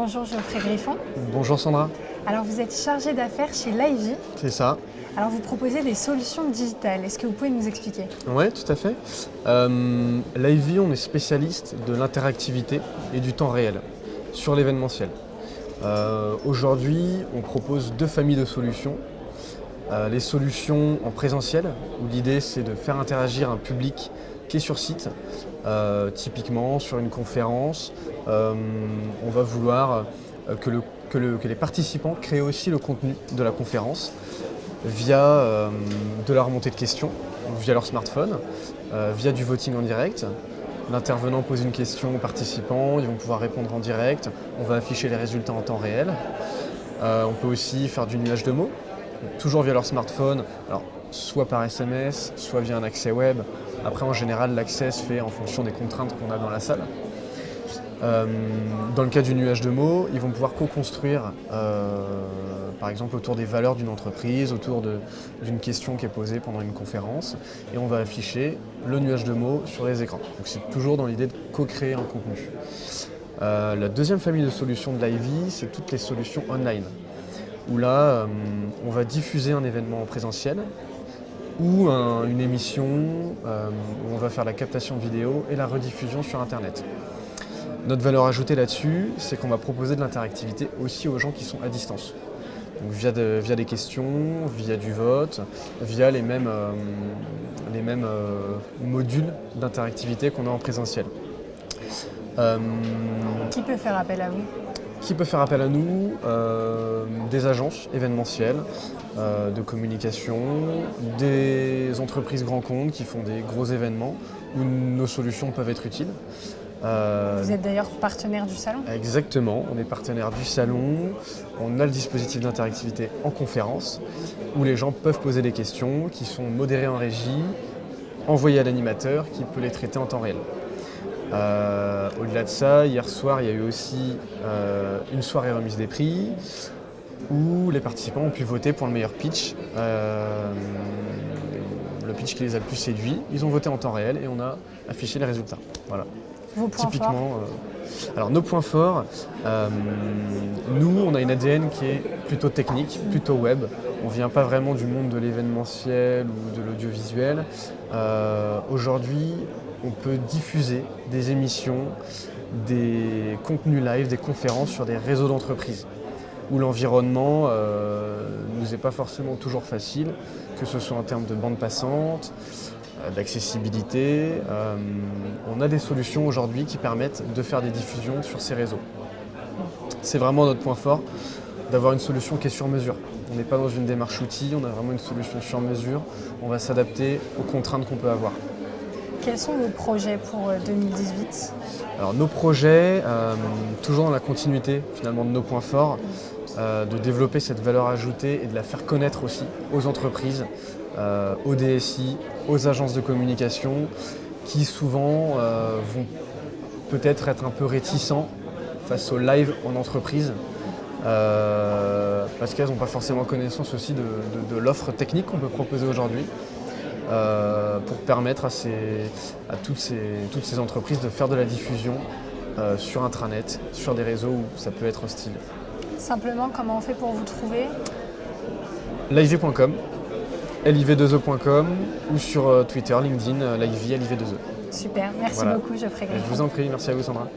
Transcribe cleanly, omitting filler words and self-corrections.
Bonjour Geoffrey Griffon. Bonjour Sandra. Alors vous êtes chargé d'affaires chez Livy. C'est ça. Alors vous proposez des solutions digitales. Est-ce que vous pouvez nous expliquer? Oui, tout à fait. Livy, on est spécialiste de l'interactivité et du temps réel sur l'événementiel. Aujourd'hui, on propose deux familles de solutions. Les solutions en présentiel, où l'idée c'est de faire interagir un public qui est sur site. Typiquement sur une conférence, on va vouloir que les participants créent aussi le contenu de la conférence via de la remontée de questions, via leur smartphone, via du voting en direct. L'intervenant pose une question aux participants, ils vont pouvoir répondre en direct, on va afficher les résultats en temps réel. On peut aussi faire du nuage de mots, toujours via leur smartphone, alors soit par SMS, soit via un accès web. Après, en général, l'accès se fait en fonction des contraintes qu'on a dans la salle. Dans le cas du nuage de mots, ils vont pouvoir co-construire, par exemple, autour des valeurs d'une entreprise, autour d'une question qui est posée pendant une conférence, et on va afficher le nuage de mots sur les écrans. Donc c'est toujours dans l'idée de co-créer un contenu. La deuxième famille de solutions de Livy, c'est toutes les solutions online, où là, on va diffuser un événement en présentiel, ou une émission où on va faire la captation de vidéo et la rediffusion sur Internet. Notre valeur ajoutée là-dessus, c'est qu'on va proposer de l'interactivité aussi aux gens qui sont à distance. Donc via des questions, via du vote, via les mêmes modules d'interactivité qu'on a en présentiel. Qui peut faire appel à vous? Qui peut faire appel à nous? Des agences événementielles, de communication, des entreprises grands comptes qui font des gros événements où nos solutions peuvent être utiles. Vous êtes d'ailleurs partenaire du salon? Exactement, on est partenaire du salon, on a le dispositif d'interactivité en conférence où les gens peuvent poser des questions qui sont modérées en régie, envoyées à l'animateur qui peut les traiter en temps réel. Au-delà de ça, hier soir, il y a eu aussi une soirée remise des prix où les participants ont pu voter pour le meilleur pitch, le pitch qui les a le plus séduit. Ils ont voté en temps réel et on a affiché les résultats. Voilà. Vos points forts? Alors nos points forts, nous on a une ADN qui est plutôt technique, plutôt web. On ne vient pas vraiment du monde de l'événementiel ou de l'audiovisuel. Aujourd'hui, on peut diffuser des émissions, des contenus live, des conférences sur des réseaux d'entreprises où l'environnement nous est pas forcément toujours facile, que ce soit en termes de bande passante, d'accessibilité. On a des solutions aujourd'hui qui permettent de faire des diffusions sur ces réseaux. C'est vraiment notre point fort, d'avoir une solution qui est sur mesure. On n'est pas dans une démarche outil, on a vraiment une solution sur mesure. On va s'adapter aux contraintes qu'on peut avoir. Quels sont vos projets pour 2018? Alors nos projets, toujours dans la continuité finalement de nos points forts, de développer cette valeur ajoutée et de la faire connaître aussi aux entreprises, aux DSI, aux agences de communication qui souvent vont peut-être être un peu réticents face au live en entreprise parce qu'elles n'ont pas forcément connaissance aussi de l'offre technique qu'on peut proposer aujourd'hui pour permettre à toutes ces entreprises de faire de la diffusion sur intranet, sur des réseaux où ça peut être hostile. Simplement, comment on fait pour vous trouver? Livy.com, liv2e.com ou sur Twitter, LinkedIn, Livy, liv2e. Super, merci Voilà. beaucoup Geoffrey Griffon. Je vous en prie, merci à vous Sandra.